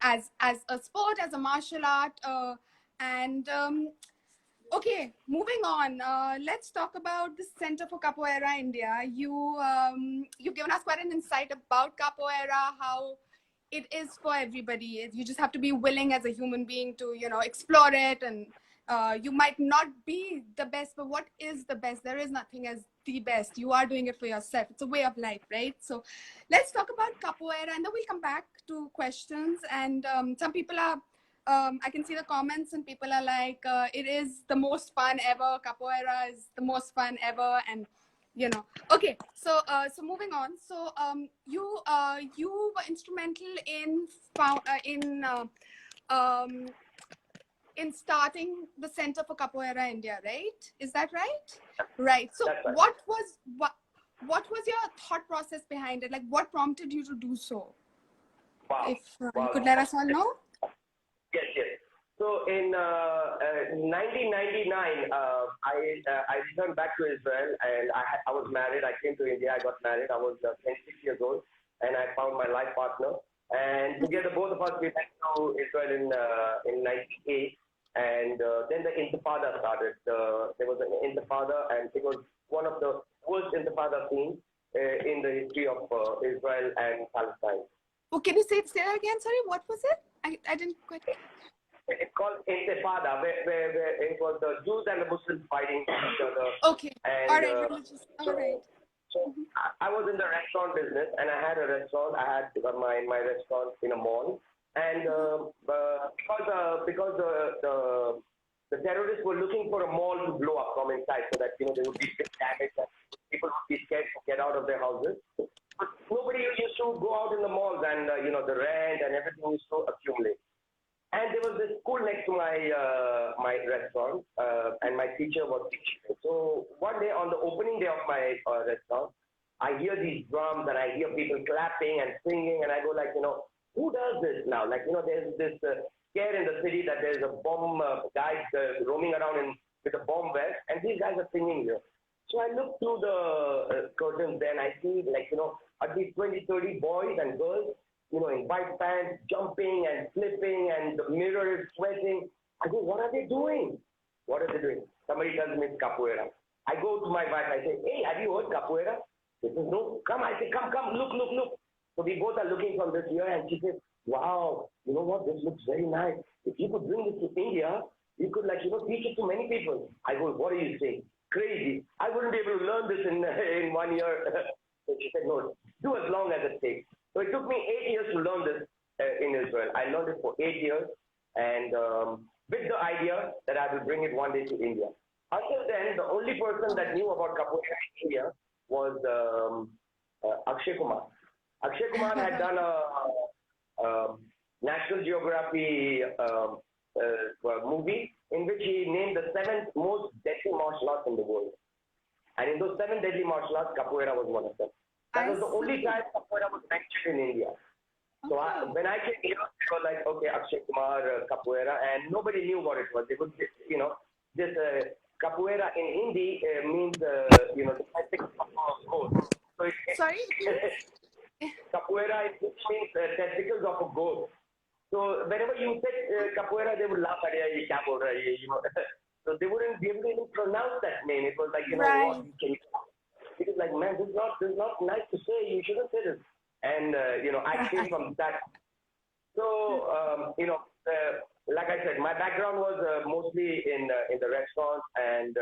as a sport, as a martial art, and okay, moving on. Let's talk about the Center for Capoeira India. You've given us quite an insight about capoeira, how it is for everybody. You just have to be willing as a human being to, explore it. And you might not be the best, but what is the best? There is nothing as the best. You are doing it for yourself. It's a way of life, right? So let's talk about capoeira, and then we'll come back to questions. And some people are I can see the comments and people are like, it is the most fun ever. Capoeira is the most fun ever. And, okay. So moving on. So you were instrumental in starting the Center for Capoeira India, right? Is that right? Right. So Right. what was your thought process behind it? Like, what prompted you to do so? Wow. If you could let us all know. Yes, yes. So in 1999, I returned back to Israel, and I was married. I came to India. I got married. I was 26 years old, and I found my life partner. And together, both of us, we went to Israel in '98, and then the Intifada started. There was an Intifada, and it was one of the worst Intifada scenes in the history of Israel and Palestine. Oh, can you say that again? Sorry, what was it? I didn't quite. It's called Intifada, where it was the Jews and the Muslims fighting each other. Okay. And, all right. All right. So I was in the restaurant business, and I had a restaurant. I had my restaurant in a mall, and because the terrorists were looking for a mall to blow up from inside, so that there would be big damage and people would be scared to get out of their houses. But nobody used to go out in the malls, and the rent and everything used to accumulate. And there was this school next to my restaurant, and my teacher was teaching. So one day, on the opening day of my restaurant, I hear these drums and I hear people clapping and singing, and I go like, who does this now? Like, there's this scare in the city that there's a bomb guys roaming around with a bomb vest, and these guys are singing here. So I look through the curtains there, and I see at least 20, 30 boys and girls, in white pants, jumping and flipping, and the mirror is sweating. I go, what are they doing? What are they doing? Somebody tells me it's capoeira. I go to my wife, I say, hey, have you heard capoeira? She says, no, come. I say, come, look. So we both are looking from this here, and she says, wow, you know what, this looks very nice. If you could bring this to India, you could teach it to many people. I go, what are you saying? Crazy. I wouldn't be able to learn this in 1 year. So she said, no, do as long as it takes. So it took me 8 years to learn this in Israel. I learned it for 8 years, and with the idea that I will bring it one day to India. Until then, the only person that knew about capoeira in India was Akshay Kumar. Akshay Kumar had done a National Geography movie in which he named the 7 most deadly martial arts in the world. And in those 7 deadly martial arts, capoeira was one of them. That was the only time capoeira was mentioned in India. So when I came here, they were like, okay, Akshay Kumar, capoeira, and nobody knew what it was. They would, this capoeira in Hindi means, the testicles of a goat. So Sorry? Capoeira means testicles of a goat. So whenever you said capoeira, they would laugh at you, So they wouldn't be able to even pronounce that name. It was like, right. What can you It was like, man, this is not nice to say. You shouldn't say this. And, I came from that. So, like I said, my background was mostly in the restaurant, and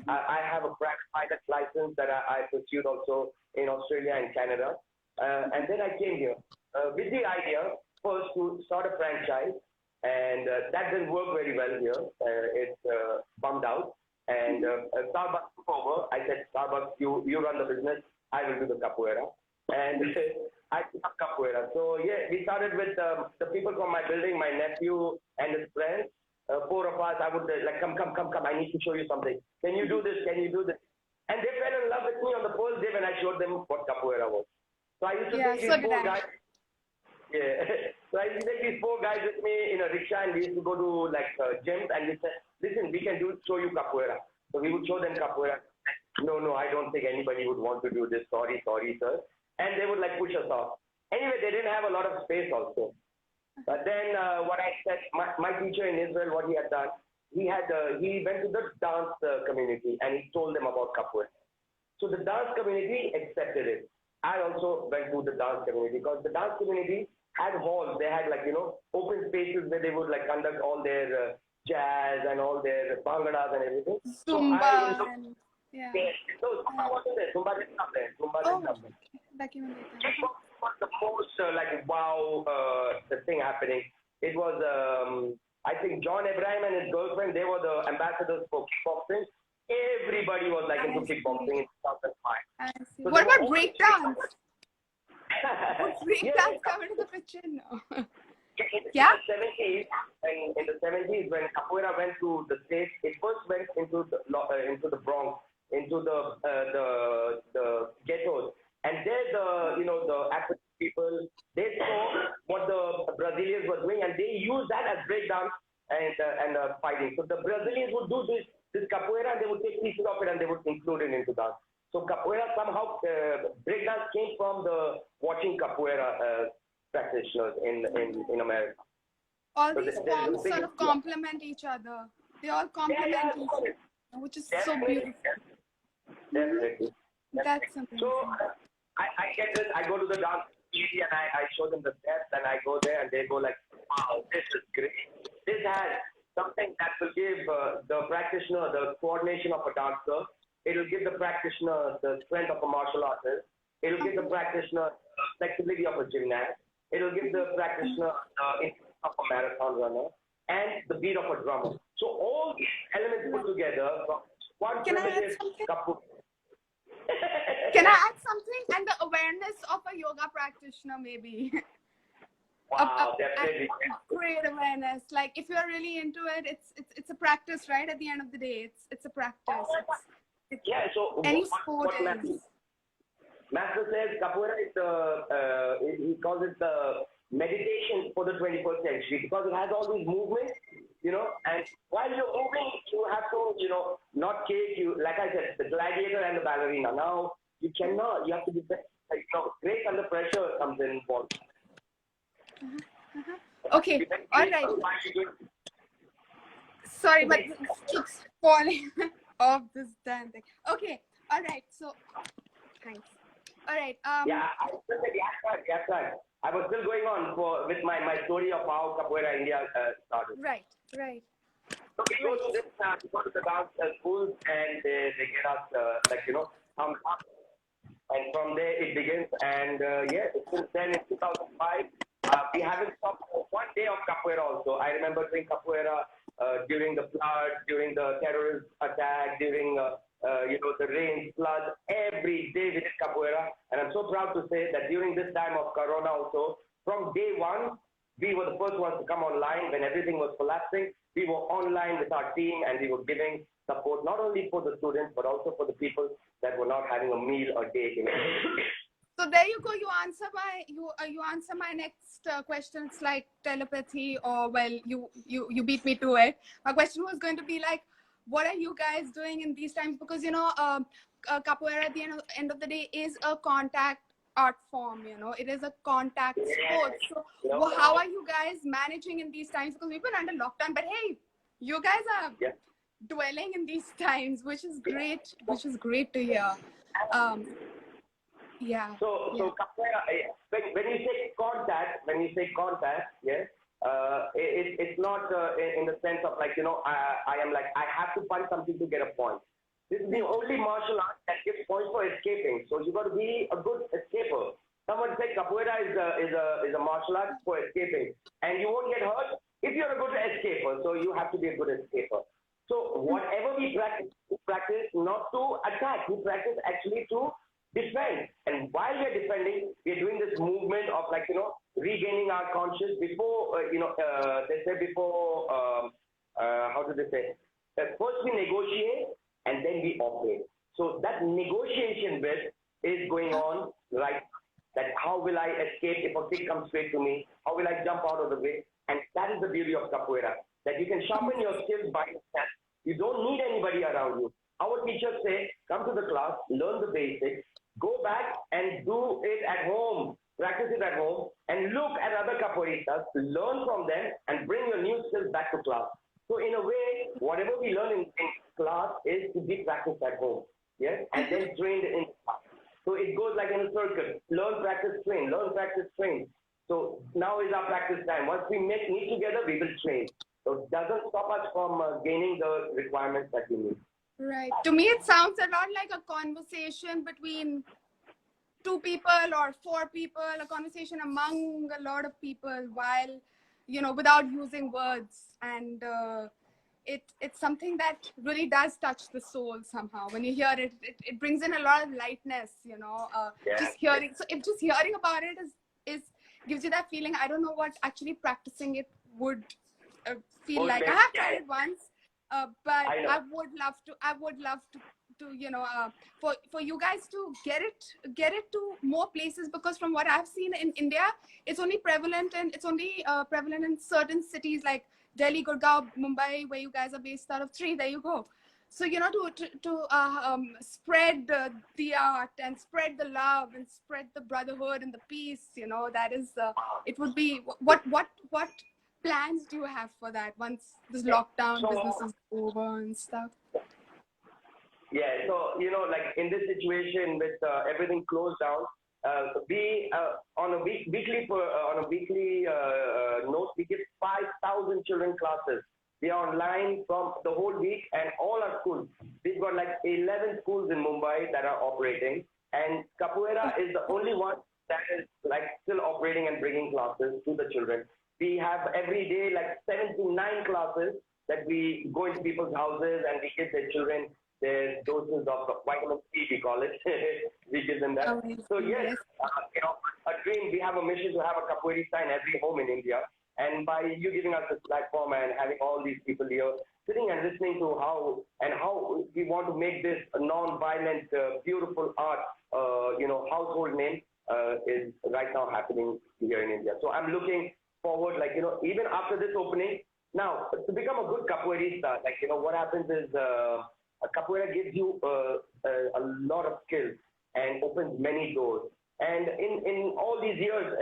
I have a private license that I pursued also in Australia and Canada. And then I came here with the idea first to start a franchise, and that didn't work very well here. It bummed out. And Starbucks took over. I said, Starbucks, you run the business. I will do the capoeira. And I took up capoeira. So, yeah, we started with the people from my building, my nephew and his friends. 4 of us, I would come. I need to show you something. Can you do this? Can you do this? And they fell in love with me on the first day when I showed them what capoeira was. So I used to take these 4 guys. Yeah. So I used to take these 4 guys with me in a rickshaw, and we used to go to gyms, and we said, listen, we can show you capoeira. So we would show them capoeira. No, I don't think anybody would want to do this. Sorry, sir. And they would push us off. Anyway, they didn't have a lot of space also. But then what I said, my teacher in Israel, what he had done, he went to the dance community and he told them about capoeira. So the dance community accepted it. I also went to the dance community because the dance community had halls. They had open spaces where they would conduct all their jazz and all their bhangadas and everything. So I Zumba looked. and yeah. Yeah, so Zumba wasn't there. Zumba didn't come there. Zumba didn't come there. Back in later. Kickboxing was the most wow the thing happening. It was I think John Abraham and his girlfriend, they were the ambassadors for kickboxing. Everybody was into kickboxing in 2005. I see. So What about breakdance? Would Yeah, breakdance come into the picture? No. in Yeah? the 70s, and in the 70s when capoeira went to the States, it first went into the Bronx, into the ghettos, and there the African people, they saw what the Brazilians were doing, and they used that as breakdance and fighting. So the Brazilians would do this capoeira, and they would take pieces of it and they would include it into dance. So capoeira somehow breakdance came from the watching capoeira practitioners in America. All So these there's a forms big sort of complement each other. They all complement each other, which is so beautiful. Definitely. That's amazing. So I get this. I go to the dance community and I show them the steps and I go there and they go like, wow, this is great. This has something that will give the practitioner the coordination of a dancer. It will give the practitioner the strength of a martial artist. It will give the practitioner flexibility of a gymnast. It will give the practitioner instinct of a marathon runner and the beat of a drummer. So all these elements put together from one Can I add primitive something? couple. Can I add something? And the awareness of a yoga practitioner, maybe. Wow, definitely. Great awareness. Like if you're really into it, it's a practice, right? At the end of the day, it's a practice. Yeah. So Any what sport is. Master says capoeira is he calls it the meditation for the 21st century because it has all these movements, and while you're moving, you have to, not cage you. Like I said, the gladiator and the ballerina. Now you cannot. You have to be great under pressure comes involved. Okay. All right. Sorry, but it keeps falling off this damn thing. Okay. All right. So, thanks. All right. Yeah, I still said yes, sir. I was still going on with my story of how Capoeira India started. Right. So we go to this, we go to the dance schools and they get us, thumbs up. And from there it begins. And since then in 2005, we haven't stopped one day of Capoeira also. I remember doing Capoeira during the flood, during the terrorist attack, during the rain, flood. Every day we did Capoeira. And I'm so proud to say that during this time of Corona also, from day one, we were the first ones to come online when everything was collapsing. We were online with our team and we were giving support not only for the students but also for the people that were not having a meal a day in a day. So there you go. You answer my next question. It's like telepathy, or well, you beat me to it. My question was going to be like, what are you guys doing in these times? Because capoeira at the end of the day is a contact art form. It is a contact sport. So how are you guys managing in these times? Because we've been under lockdown, but hey, you guys are dwelling in these times, which is great. Which is great to hear. Yeah. So capoeira, when you say contact, it's not in the sense of I have to punch something to get a point. This is the only martial art that gives points for escaping. So you got to be a good escaper. Someone said capoeira is a martial art for escaping, and you won't get hurt if you're a good escaper. So you have to be a good escaper. So whatever we practice not to attack. We practice actually to defend. And while we're defending, we're doing this movement of regaining our conscience before, they say before, how do they say? First we negotiate and then we operate. So that negotiation bit is going on right. That how will I escape if a kick comes straight to me? How will I jump out of the way? And that is the beauty of capoeira. That you can sharpen your skills by yourself. You don't need anybody around you. Our teachers say, come to the class, learn the basics, go back and do it at home. practice it at home, and look at other capoeiristas, learn from them, and bring your new skills back to class. So in a way, whatever we learn in class is to be practiced at home, yes, and then trained in class. So it goes like in a circle: learn, practice, train, learn, practice, train. So now is our practice time. Once we meet together, we will train. So it doesn't stop us from gaining the requirements that we need. Right. To me, it sounds a lot like a conversation between two people or four people, a conversation among a lot of people while, without using words. And it's something that really does touch the soul somehow. When you hear it, it brings in a lot of lightness, just hearing. So if just hearing about it is gives you that feeling. I don't know what actually practicing it would feel like. I have tried it once, but I would love to for you guys to get it to more places, because from what I've seen in India, it's only prevalent in certain cities like Delhi, Gurgaon, Mumbai, where you guys are based out of. There you go. So to spread the art and spread the love and spread the brotherhood and the peace, that is it would be what plans do you have for that once this lockdown business is over and stuff? Yeah, so like in this situation with everything closed down, we on a weekly note, we give 5,000 children classes. We are online from the whole week, and all our schools. We've got like 11 schools in Mumbai that are operating, and Capoeira is the only one that is like still operating and bringing classes to the children. We have every day like 7 to 9 classes that we go into people's houses and we give their children their doses of vitamin C, we call it. We give them that. So yes, a dream. We have a mission to have a capoeirista in every home in India. And by you giving us this platform and having all these people here sitting and listening to how we want to make this a non-violent, beautiful art, household name is right now happening here in India. So I'm looking forward, even after this opening. Now, to become a good capoeirista, what happens is a capoeira gives you a lot of skills and opens many doors. And in all these years,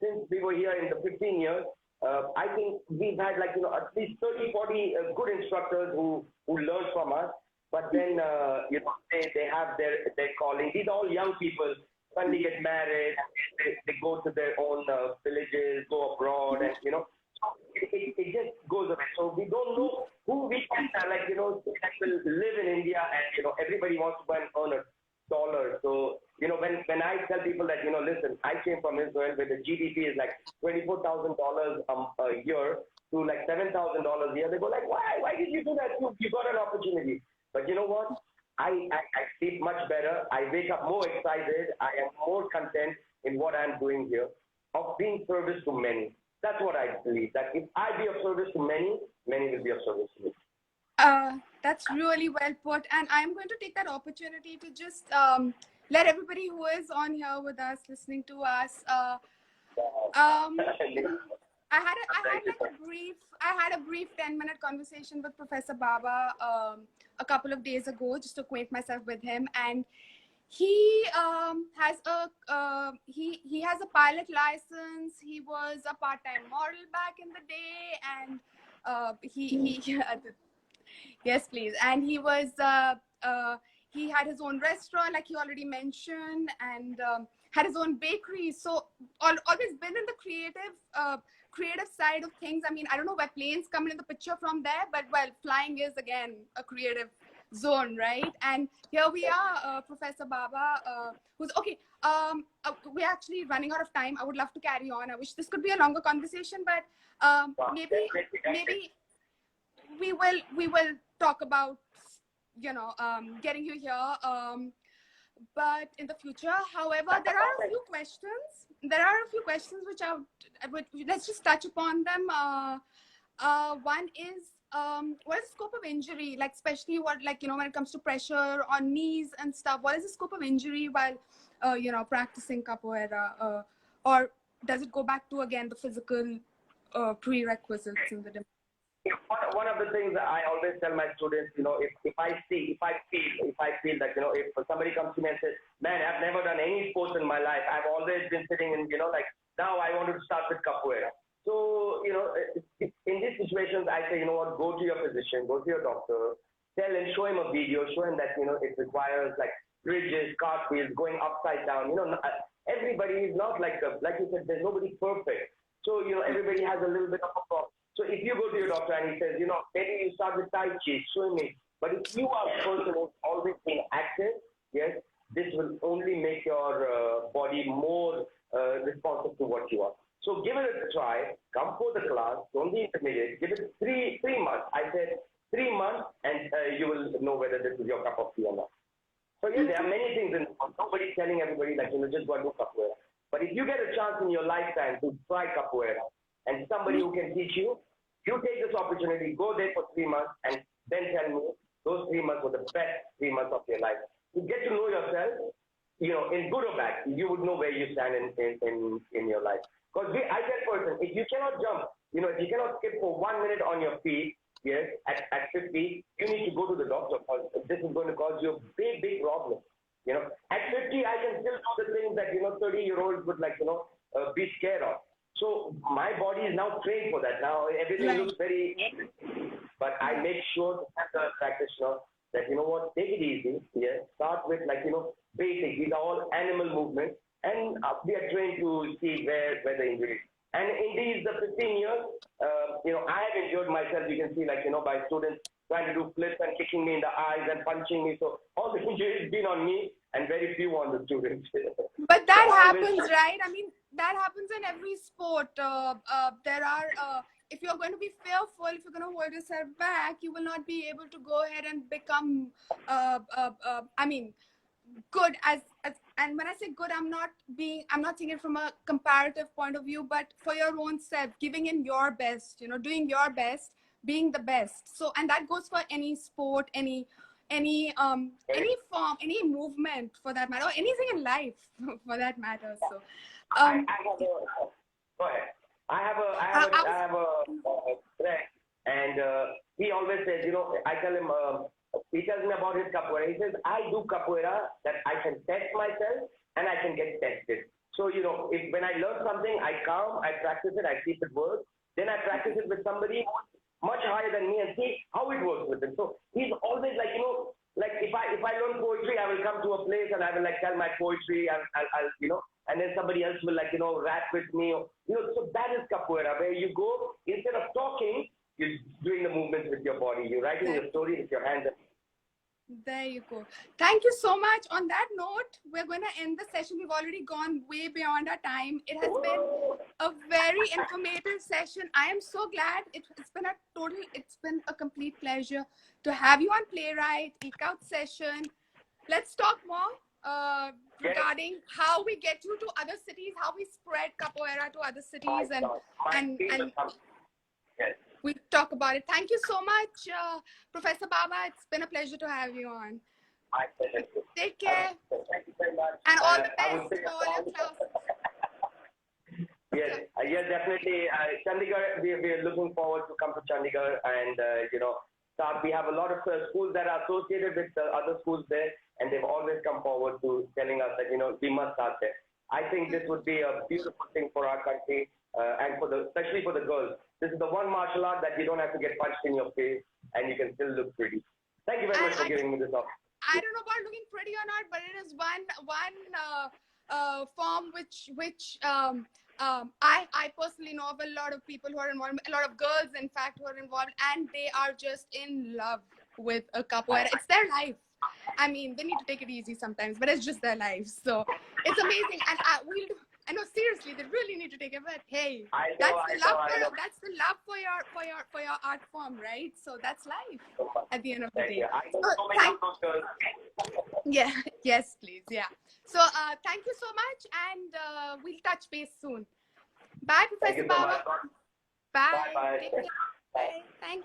since we were here in the 15 years, I think we've had at least 30, 40 good instructors who learn from us. But then, they have their calling. These are all young people. Suddenly get married, they go to their own villages, go abroad, and it just goes away. So we don't know who we can that will live in India, and everybody wants to go and earn $1. So when I tell people that listen, I came from Israel where the GDP is like $24,000 a year to like $7,000 a year, they go like, why did you do that? You got an opportunity. But you know what? I sleep much better. I wake up more excited. I am more content in what I'm doing here, of being service to many. That's what I believe, that if I be of service to many, many will be of service to me. That's really well put. And I'm going to take that opportunity to just let everybody who is on here with us, listening to us, I had a brief 10-minute conversation with Professor Baba a couple of days ago, just to acquaint myself with him, and he has a pilot license. He was a part-time model back in the day, and yes, please, and he was he had his own restaurant, like he already mentioned, and had his own bakery. So always been in the creative side of things. I mean, I don't know where planes come into the picture from there, but flying is again a creative zone, right? And here we are, Professor Baba, who's okay. We're actually running out of time. I would love to carry on. I wish this could be a longer conversation, but maybe we will talk about getting you here. But in the future, however, there are a few questions which I would let's just touch upon them. One is what is the scope of injury, like especially when it comes to pressure on knees and stuff? What is the scope of injury while practicing capoeira, or does it go back to again the physical prerequisites in the one of the things that I always tell my students, if I feel that, if somebody comes to me and says, man, I've never done any sports in my life. I've always been sitting in, like now I want to start with capoeira. So, in these situations, I say, what, go to your physician, go to your doctor, tell him, show him a video, show him that, it requires like bridges, cartwheels, going upside down. Everybody is not like you said, there's nobody perfect. So, everybody has a little bit of a problem. So if you go to your doctor and he says, maybe you start with Tai Chi, swimming, but if you are a person who's always been active, yes, this will only make your body more responsive to what you are. So give it a try, come for the class, don't be intimidated, give it three months. I said 3 months and you will know whether this is your cup of tea or not. So yeah, there are many things in nobody's telling everybody like, just go and do capoeira. But if you get a chance in your lifetime to try capoeira and somebody who can teach you, you take this opportunity, go there for 3 months and then tell me those 3 months were the best 3 months of your life. You get to know yourself, in good or bad, you would know where you stand in your life. Because I tell person, if you cannot jump, if you cannot skip for 1 minute on your feet, yes, at 50, you need to go to the doctor because this is going to cause you a big, big problem. At 50, I can still do the things that, 30-year-olds would be scared of. So my body is now trained for that. Now everything looks very easy. But I make sure to have the practitioner that, take it easy. Yeah, start with basic. These are all animal movements. And we are trained to see where the injury is. And in these 15 years, I have enjoyed myself. You can see, by students trying to do flips and kicking me in the eyes and punching me. So all the injury has been on me and very few on the students. But that happens, right? I mean, that happens in every sport. There are, if you're going to be fearful, if you're going to hold yourself back, you will not be able to go ahead and become, good and when I say good, I'm not saying it from a comparative point of view, but for your own self, giving in your best, doing your best, being the best. So, and that goes for any sport, any form, any movement for that matter, or anything in life for that matter. So, go ahead. I have a friend, and he always says, I tell him, he tells me about his capoeira. He says, I do capoeira that I can test myself and I can get tested. So, when I learn something, I come, I practice it, I see if it works. Then I practice it with somebody much higher than me and see how it works with him. So he's always like, if I learn poetry, I will come to a place and I will tell my poetry and I'll and then somebody else will rap with me. So that is capoeira, where you go, instead of talking, you're doing the movements with your body. You're writing your story with your hands. There you go. Thank you so much. On that note, we're going to end the session. We've already gone way beyond our time. It has been a very informative session. I am so glad. It's been a complete pleasure to have you on PlayWrite, Geek Out session. Let's talk more regarding how we get you to other cities, how we spread capoeira to other cities, and we'll talk about it. Thank you so much, Professor Baba. It's been a pleasure to have you on. My pleasure. Take care. Thank you very much. And all the best for all your classes. Yes, definitely. Chandigarh, we are looking forward to come to Chandigarh and, start. We have a lot of schools that are associated with other schools there, and they've always come forward to telling us that, we must start there. I think this would be a beautiful thing for our country and especially for the girls. This is the one martial art that you don't have to get punched in your face and you can still look pretty. Thank you very much for giving me this opportunity. I don't know about looking pretty or not, but it is one form which I personally know of a lot of people who are involved, a lot of girls, in fact, who are involved, and they are just in love with a capoeira. It's their life. I mean, they need to take it easy sometimes, but it's just their life. So it's amazing, and I know, seriously, they really need to take it. But hey, that's the love for your art form, right? So that's life at the end of the day. Yes, please, yeah. So thank you so much, and we'll touch base soon. Bye, Professor Baba. Bye. Bye. Take care. Bye. Thank you.